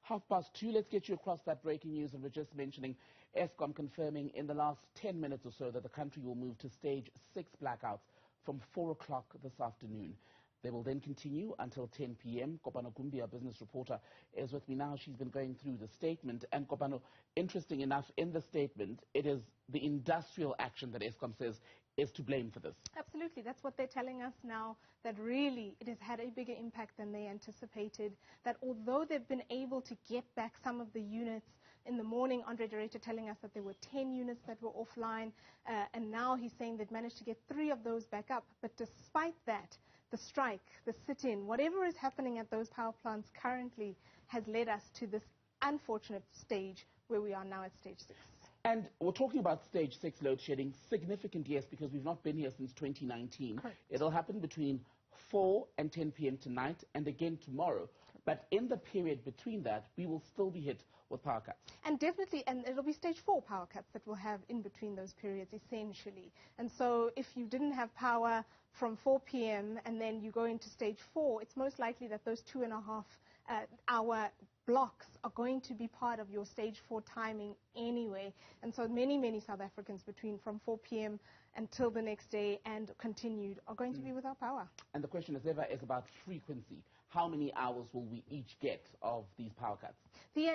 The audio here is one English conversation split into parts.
2:30. Let's get you across that breaking news. And we're just mentioning Eskom confirming in the last 10 minutes or so that the country will move to stage 6 blackouts from 4 o'clock this afternoon. They will then continue until 10 p.m. Kopano Gumbi, our business reporter, is with me now. She's been going through the statement. And Kopano, interesting enough, in the statement, it is the industrial action that Eskom says is to blame for this. Absolutely. That's what they're telling us now, that really it has had a bigger impact than they anticipated, that although they've been able to get back some of the units in the morning, Andre Director telling us that there were 10 units that were offline, and now he's saying they've managed to get 3 of those back up. But despite that, the strike, the sit-in, whatever is happening at those power plants currently has led us to this unfortunate stage where we are now at stage 6. And we're talking about stage 6 load shedding. Significant, yes, because we've not been here since 2019. Correct. It'll happen between 4 and 10 p.m. tonight and again tomorrow. Correct. But in the period between that, we will still be hit with power cuts. And definitely, and it'll be stage 4 power cuts that we'll have in between those periods, essentially. And so if you didn't have power from 4 p.m. and then you go into stage 4, it's most likely that those 2.5 hour blocks are going to be part of your stage 4 timing anyway. And so many South Africans from 4 p.m. until the next day and continued are going to be without power. And the question as ever is about frequency. How many hours will we each get of these power cuts? They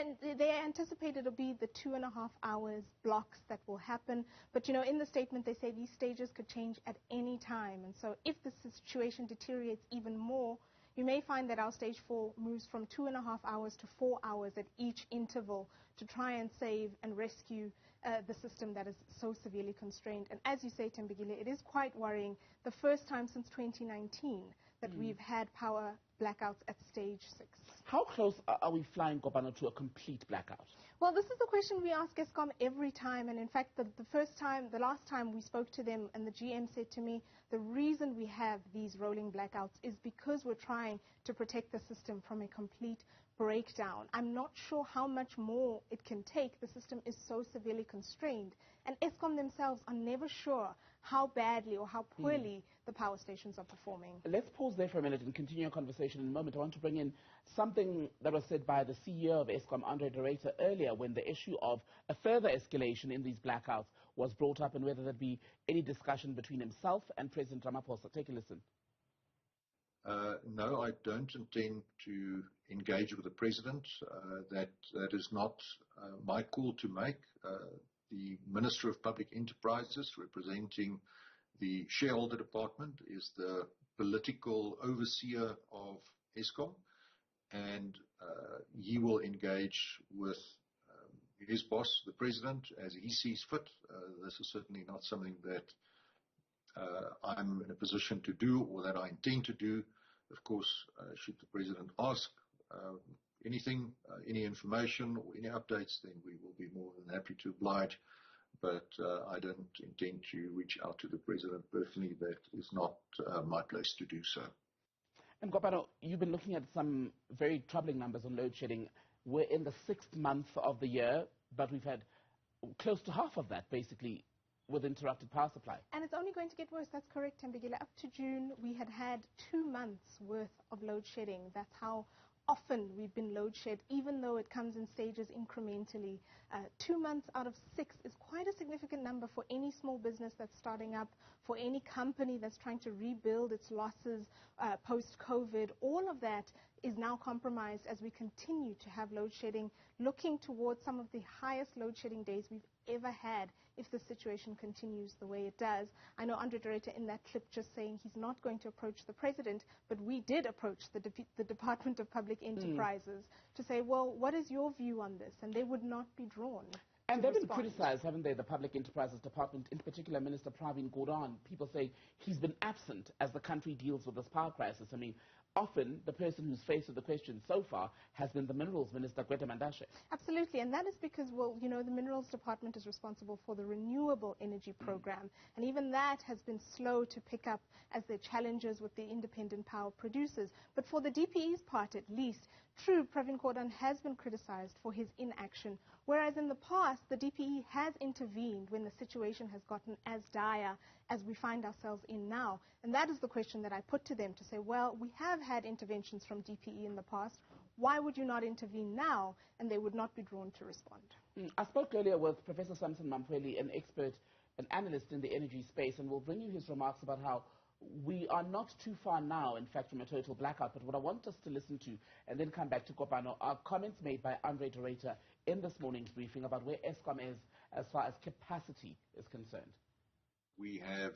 anticipate it'll be the 2.5 hours blocks that will happen. But, you know, in the statement they say these stages could change at any time. And so if the situation deteriorates even more, you may find that our stage 4 moves from 2.5 hours to 4 hours at each interval to try and save and rescue the system that is so severely constrained. And as you say, Thembekile, it is quite worrying. The first time since 2019 that we've had power blackouts at stage 6. How close are we flying, Kopano, to a complete blackout? Well, this is the question we ask Eskom every time. And in fact, the last time we spoke to them and the GM said to me, the reason we have these rolling blackouts is because we're trying to protect the system from a complete breakdown. I'm not sure how much more it can take. The system is so severely constrained. And Eskom themselves are never sure how badly or how poorly the power stations are performing. Let's pause there for a minute and continue our conversation in a moment. I want to bring in something that was said by the CEO of Eskom, Andre Director, earlier when the issue of a further escalation in these blackouts was brought up and whether there'd be any discussion between himself and President Ramaphosa. Take a listen. No, I don't intend to engage with the President. That is not my call to make. The Minister of Public Enterprises, representing the shareholder department, is the political overseer of Eskom, and he will engage with his boss, the President, as he sees fit. This is certainly not something that I'm in a position to do or that I intend to do. Of course, should the President ask anything, any information or any updates, then we will be more than happy to oblige. But I don't intend to reach out to the President personally. That is not my place to do so. And Kopano, you've been looking at some very troubling numbers on load shedding. We're in the 6th month of the year, but we've had close to half of that, basically, with interrupted power supply. And it's only going to get worse. That's correct, Thembekile. Up to June, we had 2 months worth of load shedding. That's how often we've been load shed, even though it comes in stages incrementally. 2 months out of 6 is quite a significant number for any small business that's starting up, for any company that's trying to rebuild its losses post-COVID. All of that is now compromised as we continue to have load shedding, looking towards some of the highest load shedding days we've ever had if the situation continues the way it does. I know Andre Director in that clip just saying he's not going to approach the President, but we did approach the Department of Public Enterprises to say, well, what is your view on this? And they would not be drawn. And they've been criticized, haven't they, the Public Enterprises Department, in particular Minister Pravin Gordhan. People say he's been absent as the country deals with this power crisis. I mean, often the person who's faced with the question so far has been the Minerals Minister, Gwede Mantashe. Absolutely, and that is because, well, you know, the Minerals Department is responsible for the renewable energy program, and even that has been slow to pick up as there are challenges with the independent power producers. But for the DPE's part, at least, true, Pravin Gordhan has been criticized for his inaction, whereas in the past, the DPE has intervened when the situation has gotten as dire as we find ourselves in now. And that is the question that I put to them to say, well, we have had interventions from DPE in the past. Why would you not intervene now? And they would not be drawn to respond. I spoke earlier with Professor Samson Mampweli, an expert, an analyst in the energy space, and we'll bring you his remarks about how we are not too far now, in fact, from a total blackout. But what I want us to listen to, and then come back to Kopano, are comments made by Andre de Ruyter in this morning's briefing about where Eskom is as far as capacity is concerned. We have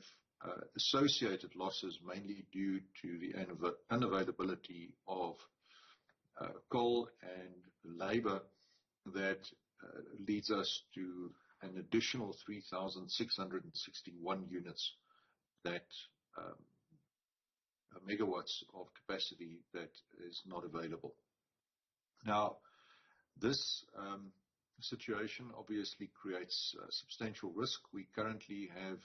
associated losses mainly due to the unavailability of coal and labor that leads us to an additional 3,661 units that megawatts of capacity that is not available. Now, this situation obviously creates substantial risk. We currently have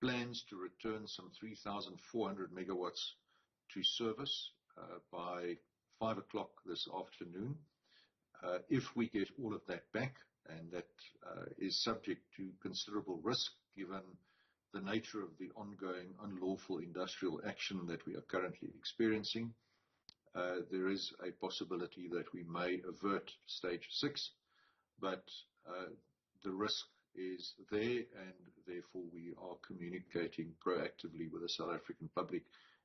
plans to return some 3,400 megawatts to service by 5 o'clock this afternoon. If we get all of that back, and that is subject to considerable risk given the nature of the ongoing unlawful industrial action that we are currently experiencing, there is a possibility that we may avert stage 6, but the risk is there, and therefore we are communicating proactively with the South African public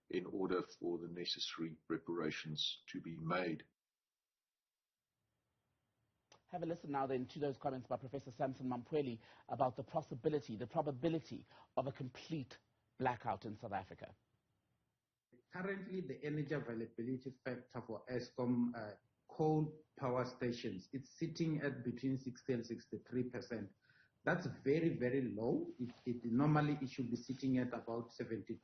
in order for the necessary reparations to be made. Have a listen now then to those comments by Professor Samson Mampweli about the probability of a complete blackout in South Africa. Currently, the energy availability factor for Eskom coal power stations, it's sitting at between 60 and 63%. That's very, very low. Normally, it should be sitting at about 72%.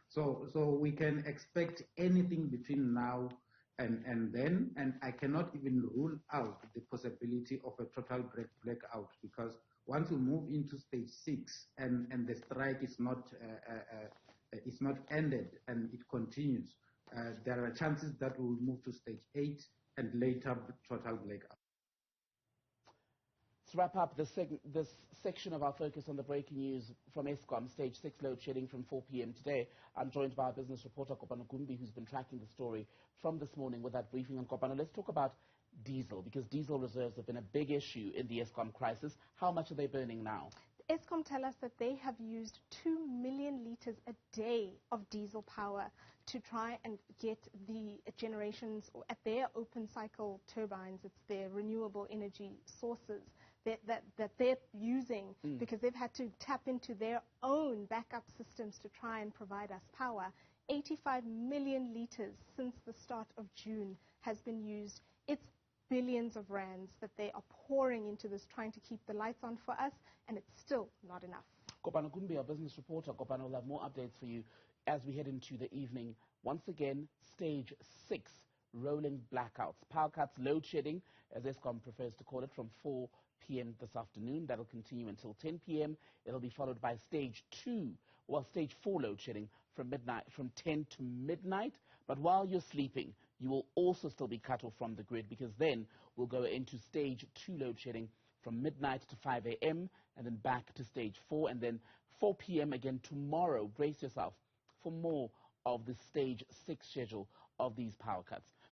So we can expect anything between now and then, and I cannot even rule out the possibility of a total blackout, because once we move into stage 6 and the strike is not ended and it continues, there are chances that we will move to stage 8 and later total blackout. To wrap up this section of our focus on the breaking news from Eskom, stage 6 load shedding from 4 p.m. today, I'm joined by our business reporter, Kopano Gumbi, who's been tracking the story from this morning with that briefing on Kopano. Let's talk about diesel, because diesel reserves have been a big issue in the Eskom crisis. How much are they burning now? Eskom tell us that they have used 2 million litres a day of diesel power to try and get the generations at their open cycle turbines. It's their renewable energy sources that they're using because they've had to tap into their own backup systems to try and provide us power. 85 million litres since the start of June has been used. It's billions of rands that they are pouring into this, trying to keep the lights on for us, and it's still not enough. Kopano Gumbi, our business reporter. Kopano will have more updates for you as we head into the evening. Once again, stage 6 rolling blackouts, power cuts, load shedding, as Eskom prefers to call it, from 4 p.m. this afternoon. That'll continue until 10 p.m. It'll be followed by stage 4 load shedding from 10 to midnight. But while you're sleeping, you will also still be cut off from the grid, because then we'll go into stage 2 load shedding from midnight to 5 a.m. and then back to stage 4, and then 4 p.m. again tomorrow. Brace yourself for more of the stage 6 schedule of these power cuts.